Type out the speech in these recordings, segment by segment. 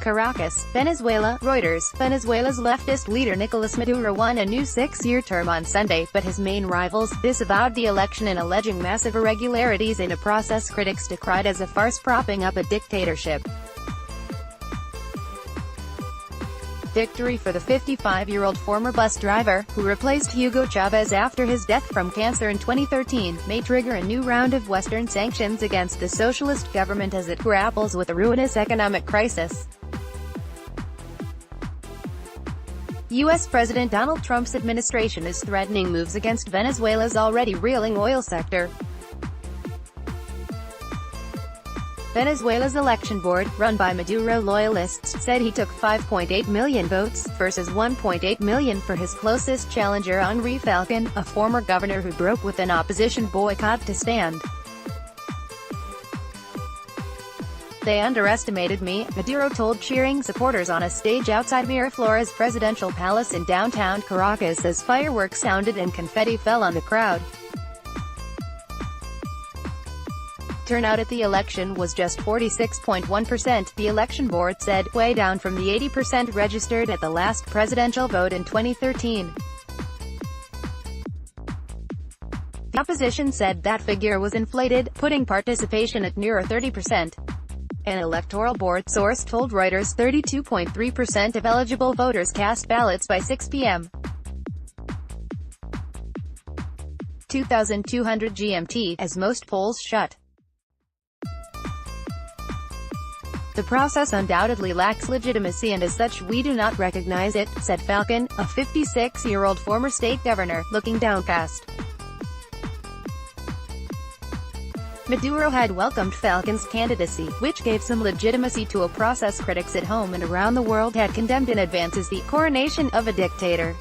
Caracas, Venezuela. Reuters, Venezuela's leftist leader Nicolas Maduro won a new 6-year term on Sunday, but his main rivals disavowed the election and alleging massive irregularities in a process critics decried as a farce propping up a dictatorship. Victory for the 55-year-old former bus driver, who replaced Hugo Chavez after his death from cancer in 2013, may trigger a new round of Western sanctions against the socialist government as it grapples with a ruinous economic crisis. U.S. President Donald Trump's administration is threatening moves against Venezuela's already reeling oil sector. Venezuela's election board, run by Maduro loyalists, said he took 5.8 million votes, versus 1.8 million for his closest challenger Henri Falcon, a former governor who broke with an opposition boycott to stand. "They underestimated me," Maduro told cheering supporters on a stage outside Miraflores' presidential palace in downtown Caracas as fireworks sounded and confetti fell on the crowd. Turnout at the election was just 46.1%, the election board said, way down from the 80% registered at the last presidential vote in 2013. The opposition said that figure was inflated, putting participation at near 30%. An electoral board source told Reuters 32.3% of eligible voters cast ballots by 6 p.m. 2200 GMT, as most polls shut. "The process undoubtedly lacks legitimacy and as such we do not recognize it," said Falcon, a 56-year-old former state governor, looking downcast. Maduro had welcomed Falcon's candidacy, which gave some legitimacy to a process critics at home and around the world had condemned in advance as the coronation of a dictator.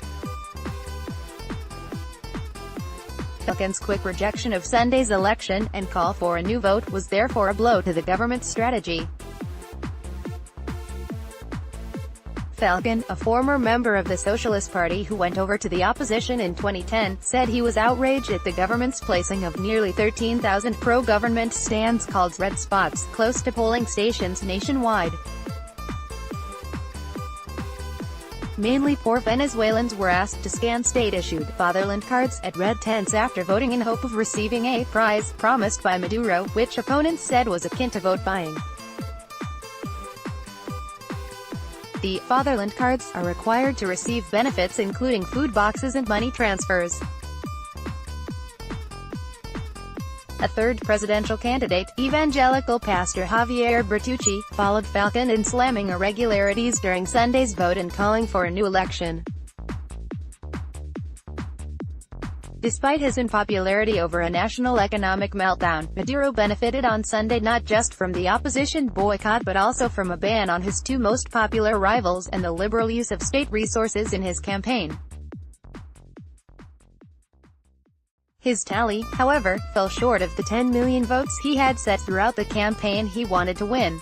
Falcon's quick rejection of Sunday's election, and call for a new vote, was therefore a blow to the government's strategy. Falcon, a former member of the Socialist Party who went over to the opposition in 2010, said he was outraged at the government's placing of nearly 13,000 pro-government stands called red spots, close to polling stations nationwide. Mainly poor Venezuelans were asked to scan state-issued fatherland cards at red tents after voting in hope of receiving a prize, promised by Maduro, which opponents said was akin to vote buying. The fatherland cards are required to receive benefits including food boxes and money transfers. A third presidential candidate, evangelical pastor Javier Bertucci, followed Falcon in slamming irregularities during Sunday's vote and calling for a new election. Despite his unpopularity over a national economic meltdown, Maduro benefited on Sunday not just from the opposition boycott but also from a ban on his two most popular rivals and the liberal use of state resources in his campaign. His tally, however, fell short of the 10 million votes he had set throughout the campaign he wanted to win.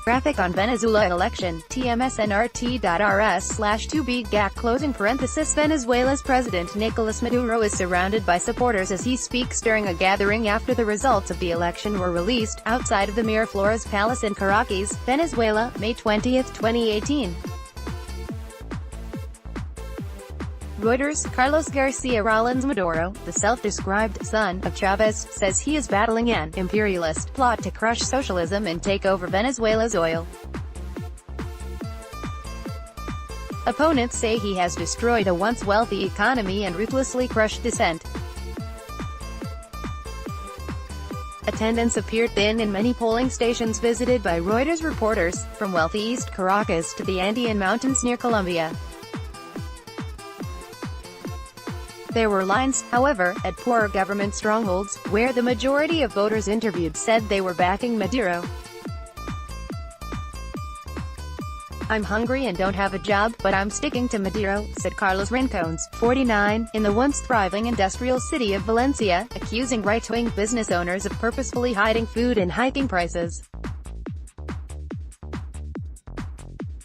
Graphic on Venezuela election, tmsnrt.rs/2bgac closing parenthesis. Venezuela's President Nicolas Maduro is surrounded by supporters as he speaks during a gathering after the results of the election were released, outside of the Miraflores Palace in Caracas, Venezuela, May 20, 2018. Reuters, Carlos Garcia Rollins Maduro, the self-described son of Chavez, says he is battling an imperialist plot to crush socialism and take over Venezuela's oil. Opponents say he has destroyed a once wealthy economy and ruthlessly crushed dissent. Attendance appeared thin in many polling stations visited by Reuters reporters, from wealthy East Caracas to the Andean mountains near Colombia. There were lines, however, at poorer government strongholds, where the majority of voters interviewed said they were backing Maduro. "I'm hungry and don't have a job, but I'm sticking to Maduro," said Carlos Rincones, 49, in the once thriving industrial city of Valencia, accusing right-wing business owners of purposefully hiding food and hiking prices.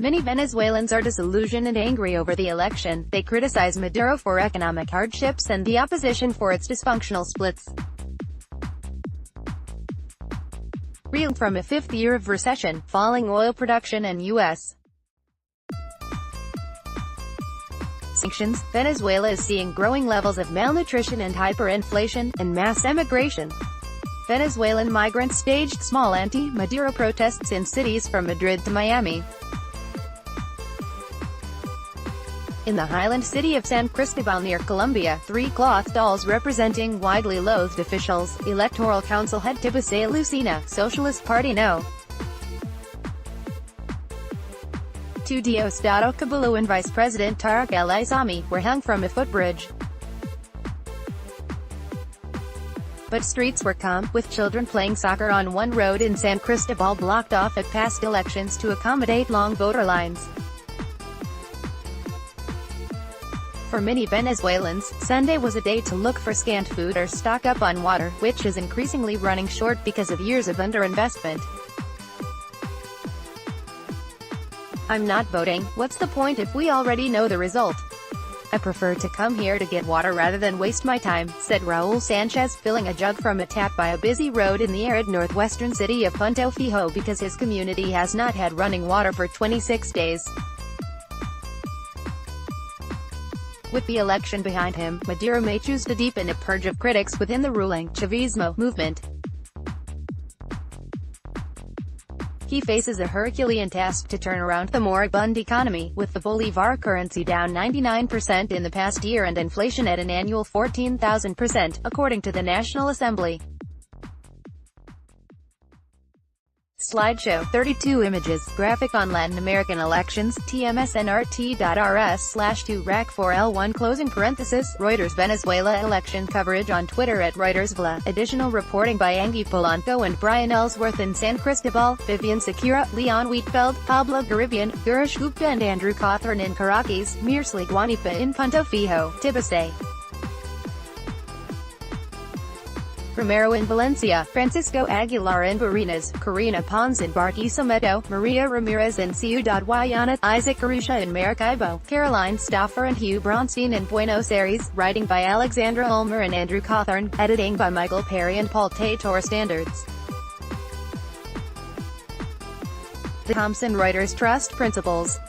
Many Venezuelans are disillusioned and angry over the election. They criticize Maduro for economic hardships and the opposition for its dysfunctional splits. reeling from a fifth year of recession, falling oil production and U.S. sanctions. Venezuela is seeing growing levels of malnutrition and hyperinflation, and mass emigration. Venezuelan migrants staged small anti-Maduro protests in cities from Madrid to Miami. In the highland city of San Cristobal near Colombia, 3 cloth dolls representing widely loathed officials, Electoral Council head Tibisay Lucena, Socialist Party No. 2 Diosdado Cabullo and Vice President Tarek El Aissami, were hung from a footbridge. But streets were calm, with children playing soccer on one road in San Cristobal blocked off at past elections to accommodate long voter lines. For many Venezuelans, Sunday was a day to look for scant food or stock up on water, which is increasingly running short because of years of underinvestment. "I'm not voting, what's the point if we already know the result? I prefer to come here to get water rather than waste my time," said Raul Sanchez, filling a jug from a tap by a busy road in the arid northwestern city of Punto Fijo because his community has not had running water for 26 days. With the election behind him, Maduro may choose to deepen a purge of critics within the ruling Chavismo movement. He faces a Herculean task to turn around the moribund economy, with the Bolivar currency down 99% in the past year and inflation at an annual 14,000%, according to the National Assembly. Slideshow, 32 images, graphic on Latin American elections, tmsnrt.rs/2rac4l1 closing parenthesis, Reuters Venezuela election coverage on Twitter at ReutersVla, additional reporting by Angie Polanco and Brian Ellsworth in San Cristobal, Vivian Secura, Leon Wheatfeld, Pablo Garibian, Gurish Gupta and Andrew Cawthorne in Caracas, Mirsley Guanipa in Punto Fijo, Tibisay Romero in Valencia, Francisco Aguilar in Barinas, Karina Pons in Barquisimeto, Maria Ramirez in Ciudad Guayana, Isaac Arusha in Maracaibo, Caroline Stauffer and Hugh Bronstein in Buenos Aires, writing by Alexandra Ulmer and Andrew Cawthorne, editing by Michael Perry and Paul Tator. Standards. The Thomson Reuters Trust Principles.